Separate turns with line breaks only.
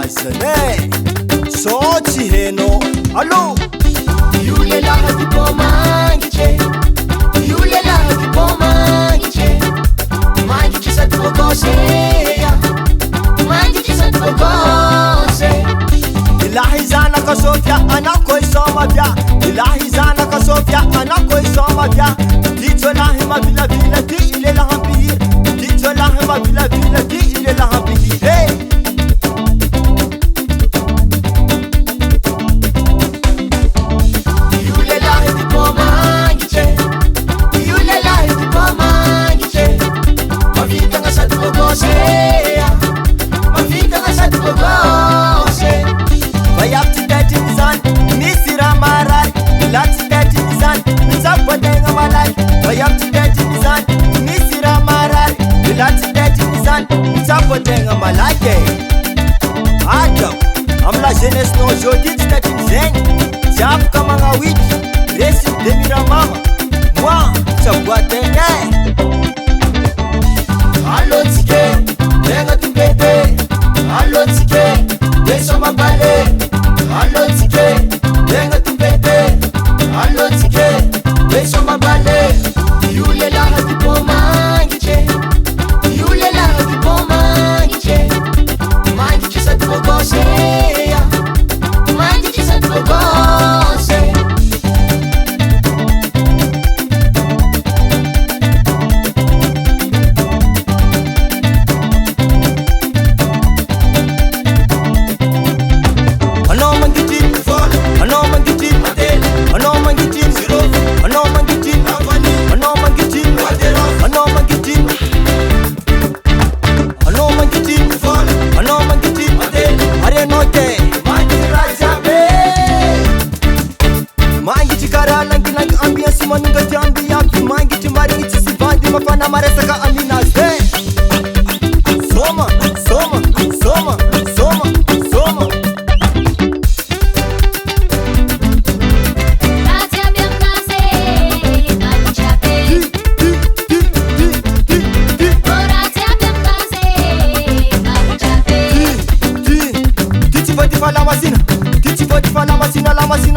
Azane Sochi heno Allo
Yule la hadipomangiche Yule la hadipomangiche Mangiche sa tukoseya Mangiche sa tukose
Ilahi zana ka Sofia anako isoma vya Ilahi zana ka Sofia anako isoma vya Dito lahi mabila bila di ile la hambir Dito lahi mabila bila di ile la hambir Hey Tenga malake Adam Amla jeunesse no jodi tati zengi Jabu kama nga wiki Resi demira mama Mwa Chabwa tenga
Allo tike Tenga tupete Allo tike Deso mabale Allo tike Tenga tupete Allo tike Deso mabale Yule la hadipo mangiche Yule la hadipo mangiche Mangiche sa tukoseya Mangiche sa tukose
Mafana maresaka amina hey. Soma, soma, soma, soma, soma
Grazie abbiamo case, non c'è pe Grazie abbiamo case, non c'è pe
Titi fala masina, la masina